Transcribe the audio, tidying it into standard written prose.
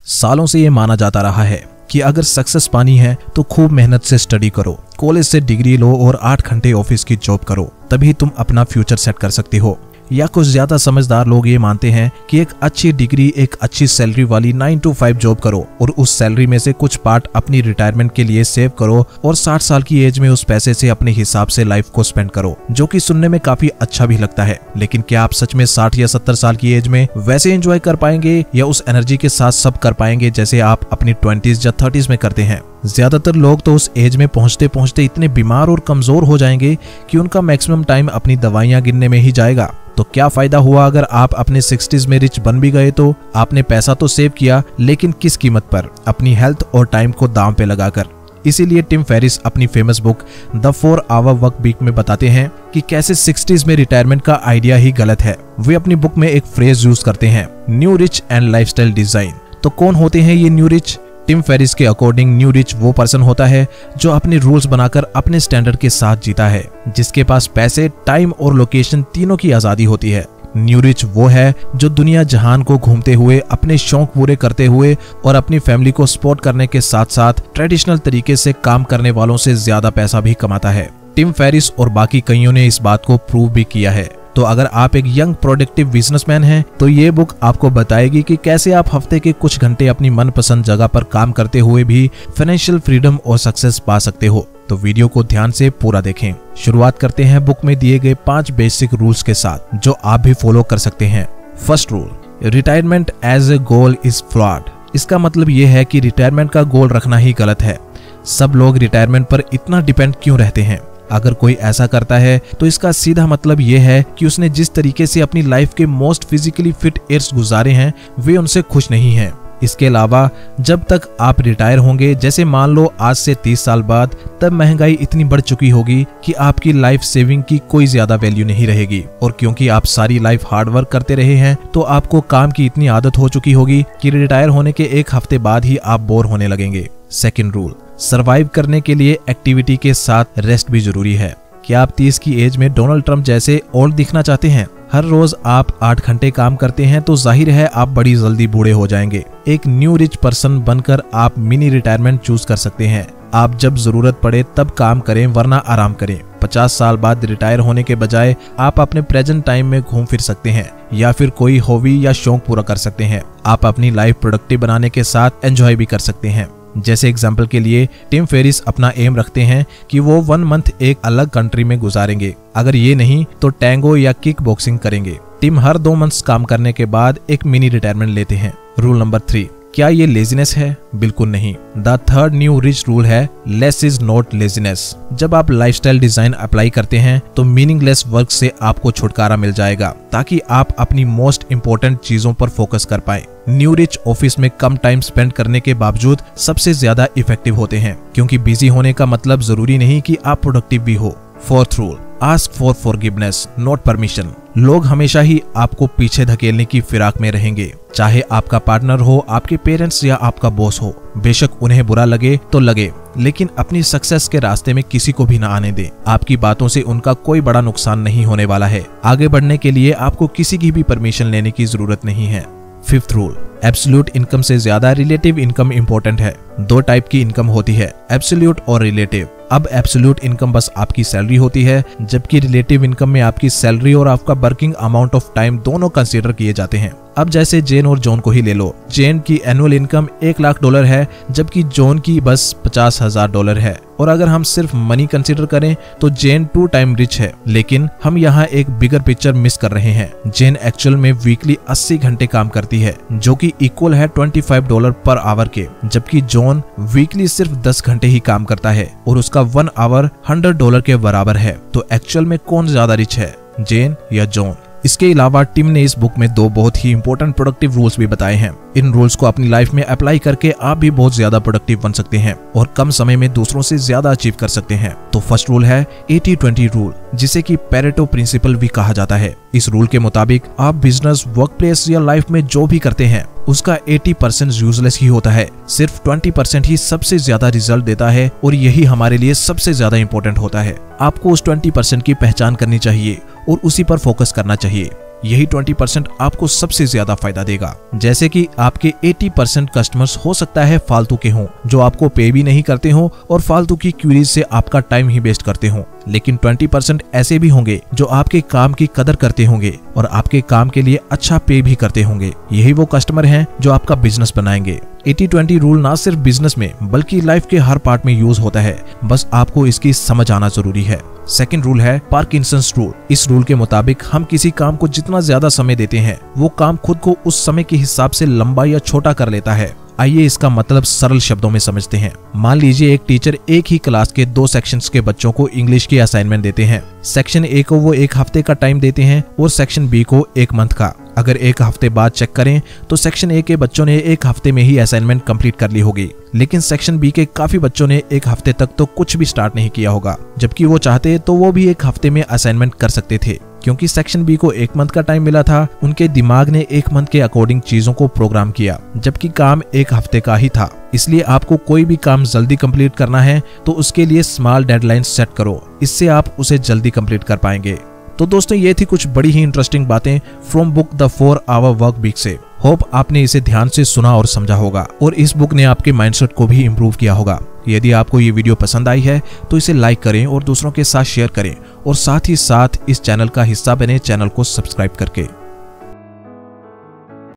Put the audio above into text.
सालों से ये माना जाता रहा है कि अगर सक्सेस पानी है तो खूब मेहनत से स्टडी करो, कॉलेज से डिग्री लो और 8 घंटे ऑफिस की जॉब करो, तभी तुम अपना फ्यूचर सेट कर सकते हो। या कुछ ज्यादा समझदार लोग ये मानते हैं कि एक अच्छी डिग्री, एक अच्छी सैलरी वाली 9 to 5 जॉब करो और उस सैलरी में से कुछ पार्ट अपनी रिटायरमेंट के लिए सेव करो और 60 साल की एज में उस पैसे से अपने हिसाब से लाइफ को स्पेंड करो, जो कि सुनने में काफी अच्छा भी लगता है। लेकिन क्या आप सच में 60 या 70 साल की एज में वैसे एंजॉय कर पाएंगे या उस एनर्जी के साथ सब कर पाएंगे जैसे आप अपनी 20s या 30s में करते हैं? ज्यादातर लोग तो उस एज में पहुंचते पहुंचते इतने बीमार और कमजोर हो जाएंगे कि उनका मैक्सिमम टाइम अपनी दवाइयां गिनने में ही जाएगा। तो क्या फायदा हुआ अगर आप अपने 60s में रिच बन भी गए? तो आपने पैसा तो सेव किया, लेकिन किस कीमत पर? अपनी हेल्थ और टाइम को दांव पे लगाकर। इसीलिए टिम फेरिस अपनी famous book the 4 Hour work week में बताते हैं कि कैसे 60s में रिटायरमेंट का आइडिया ही गलत है। वे अपनी बुक में एक फ्रेज यूज करते हैं, new rich and lifestyle design. तो कौन होते हैं ये न्यू रिच? टिम फेरिस के अकॉर्डिंग न्यू रिच वो पर्सन होता है जो अपने रूल्स बनाकर अपने स्टैंडर्ड के साथ जीता है, जिसके पास पैसे, टाइम और लोकेशन तीनों की आजादी होती है। न्यू रिच वो है जो दुनिया जहान को घूमते हुए, अपने शौक पूरे करते हुए और अपनी फैमिली को सपोर्ट करने के साथ साथ ट्रेडिशनल तरीके से काम करने वालों से ज्यादा पैसा भी कमाता है। टिम फेरिस और बाकी कईयों ने इस बात को प्रूव भी किया है। तो अगर आप एक यंग प्रोडक्टिव बिजनेसमैन हैं, तो ये बुक आपको बताएगी कि कैसे आप हफ्ते के कुछ घंटे अपनी मनपसंद जगह पर काम करते हुए भी फाइनेंशियल फ्रीडम और सक्सेस पा सकते हो। तो वीडियो को ध्यान से पूरा देखें। शुरुआत करते हैं बुक में दिए गए 5 बेसिक रूल्स के साथ, जो आप भी फॉलो कर सकते हैं। First rule, retirement as a goal is flawed. इसका मतलब ये है कि रिटायरमेंट का गोल रखना ही गलत है। सब लोग रिटायरमेंट पर इतना डिपेंड क्यों रहते हैं? अगर कोई ऐसा करता है तो इसका सीधा मतलब यह है कि उसने जिस तरीके से अपनी लाइफ के मोस्ट फिजिकली फिट ईयर्स गुजारे हैं, वे उनसे खुश नहीं हैं। इसके अलावा जब तक आप रिटायर होंगे, जैसे मान लो आज से 30 साल बाद, तब महंगाई इतनी बढ़ चुकी होगी कि आपकी लाइफ सेविंग की कोई ज्यादा वैल्यू नहीं रहेगी। और क्योंकि आप सारी लाइफ हार्ड वर्क करते रहे हैं, तो आपको काम की इतनी आदत हो चुकी होगी कि रिटायर होने के 1 हफ्ते बाद ही आप बोर होने लगेंगे। सेकेंड रूल, सरवाइव करने के लिए एक्टिविटी के साथ रेस्ट भी जरूरी है। क्या आप 30 की एज में डोनाल्ड ट्रंप जैसे ओल्ड दिखना चाहते हैं? हर रोज आप 8 घंटे काम करते हैं तो जाहिर है आप बड़ी जल्दी बूढ़े हो जाएंगे। एक न्यू रिच पर्सन बनकर आप मिनी रिटायरमेंट चूज कर सकते हैं। आप जब जरूरत पड़े तब काम करें, वरना आराम करें। 50 साल बाद रिटायर होने के बजाय आप अपने प्रेजेंट टाइम में घूम फिर सकते हैं या फिर कोई हॉबी या शौक पूरा कर सकते हैं। आप अपनी लाइफ प्रोडक्टिव बनाने के साथ एंजॉय भी कर सकते हैं। जैसे एग्जाम्पल के लिए टिम फेरिस अपना एम रखते हैं कि वो 1 मंथ एक अलग कंट्री में गुजारेंगे। अगर ये नहीं तो टैंगो या किक बॉक्सिंग करेंगे। टिम हर 2 मंथ्स काम करने के बाद एक मिनी रिटायरमेंट लेते हैं। रूल नंबर 3, क्या ये लेजीनेस है? बिल्कुल नहीं। The third new rich rule है, लेस इज नॉट लेजीनेस। जब आप लाइफस्टाइल डिजाइन अप्लाई करते हैं तो मीनिंगलेस वर्क से आपको छुटकारा मिल जाएगा, ताकि आप अपनी मोस्ट इंपोर्टेंट चीजों पर फोकस कर पाए। न्यू रिच ऑफिस में कम टाइम स्पेंड करने के बावजूद सबसे ज्यादा इफेक्टिव होते हैं, क्योंकि बिजी होने का मतलब जरूरी नहीं कि आप प्रोडक्टिव भी हो। Fourth rule, ask for forgiveness not permission. लोग हमेशा ही आपको पीछे धकेलने की फिराक में रहेंगे, चाहे आपका पार्टनर हो, आपके पेरेंट्स या आपका बॉस हो। बेशक उन्हें बुरा लगे तो लगे, लेकिन अपनी सक्सेस के रास्ते में किसी को भी ना आने दें। आपकी बातों से उनका कोई बड़ा नुकसान नहीं होने वाला है। आगे बढ़ने के लिए आपको किसी की भी परमिशन लेने की जरूरत नहीं है। फिफ्थ रूल, एब्सोल्यूट इनकम से ज्यादा रिलेटिव इनकम इंपॉर्टेंट है। 2 टाइप की इनकम होती है, एब्सोल्यूट और रिलेटिव। अब एब्सोल्यूट इनकम बस आपकी सैलरी होती है, जबकि रिलेटिव इनकम में आपकी सैलरी और आपका वर्किंग अमाउंट ऑफ टाइम दोनों कंसीडर किए जाते हैं। अब जैसे जेन और जॉन को ही ले लो। जेन की एनुअल इनकम $1 लाख है, जबकि जॉन की बस $50,000 है। और अगर हम सिर्फ मनी कंसीडर करें तो जेन 2 टाइम रिच है, लेकिन हम यहाँ एक बिगर पिक्चर मिस कर रहे हैं। जेन एक्चुअल में वीकली 80 घंटे काम करती है, जो कि इक्वल है $25 पर आवर के, जबकि जॉन वीकली सिर्फ 10 घंटे ही काम करता है और उसका 1 आवर $100 के बराबर है। तो एक्चुअल में कौन ज्यादा रिच है, जेन या जॉन? इसके अलावा टिम ने इस बुक में 2 बहुत ही इंपॉर्टेंट प्रोडक्टिव रूल्स भी बताए हैं। इन रूल्स को अपनी लाइफ में अप्लाई करके आप भी बहुत ज्यादा प्रोडक्टिव बन सकते हैं और कम समय में दूसरों से ज्यादा अचीव कर सकते हैं। तो फर्स्ट रूल है 80-20 रूल, जिसे कि पेरेटो प्रिंसिपल भी कहा जाता है। इस रूल के मुताबिक आप बिजनेस, वर्क प्लेस या लाइफ में जो भी करते हैं उसका 80% यूजलेस ही होता है। सिर्फ 20% ही सबसे ज्यादा रिजल्ट देता है और यही हमारे लिए सबसे ज्यादा इंपॉर्टेंट होता है। आपको उस 20% की पहचान करनी चाहिए और उसी पर फोकस करना चाहिए। यही 20% आपको सबसे ज्यादा फायदा देगा। जैसे कि आपके 80% कस्टमर्स हो सकता है फालतू के हों, जो आपको पे भी नहीं करते हों और फालतू की क्वेरीज से आपका टाइम ही वेस्ट करते हों, लेकिन 20% ऐसे भी होंगे जो आपके काम की कदर करते होंगे और आपके काम के लिए अच्छा पे भी करते होंगे। यही वो कस्टमर हैं जो आपका बिजनेस बनाएंगे। 80-20 रूल ना सिर्फ बिजनेस में बल्कि लाइफ के हर पार्ट में यूज होता है, बस आपको इसकी समझ आना जरूरी है। सेकंड रूल है पार्किंसंस रूल। इस रूल के मुताबिक हम किसी काम को जितना ज्यादा समय देते हैं, वो काम खुद को उस समय के हिसाब से लंबा या छोटा कर लेता है। आइए इसका मतलब सरल शब्दों में समझते हैं। मान लीजिए एक टीचर एक ही क्लास के 2 सेक्शंस के बच्चों को इंग्लिश की असाइनमेंट देते हैं। सेक्शन ए को वो 1 हफ्ते का टाइम देते हैं और सेक्शन बी को 1 मंथ का। अगर 1 हफ्ते बाद चेक करें तो सेक्शन ए के बच्चों ने 1 हफ्ते में ही असाइनमेंट कंप्लीट कर ली होगी, लेकिन सेक्शन बी के काफी बच्चों ने 1 हफ्ते तक तो कुछ भी स्टार्ट नहीं किया होगा, जबकि वो चाहते तो वो भी 1 हफ्ते में असाइनमेंट कर सकते थे। क्योंकि सेक्शन बी को 1 मंथ का टाइम मिला था, उनके दिमाग ने 1 मंथ के अकॉर्डिंग चीजों को प्रोग्राम किया, जबकि काम 1 हफ्ते का ही था। इसलिए आपको कोई भी काम जल्दी कंप्लीट करना है तो उसके लिए स्मॉल डेडलाइन सेट करो, इससे आप उसे जल्दी कंप्लीट कर पाएंगे। तो दोस्तों ये थी कुछ बड़ी ही इंटरेस्टिंग बातें from book the 4 hour work week से। होप आपने इसे ध्यान से सुना और समझा होगा और इस बुक ने आपके माइंडसेट को भी इम्प्रूव किया होगा। यदि आपको ये वीडियो पसंद आई है तो इसे लाइक करें और दूसरों के साथ शेयर करें और साथ ही साथ इस चैनल का हिस्सा बने चैनल को सब्सक्राइब करके।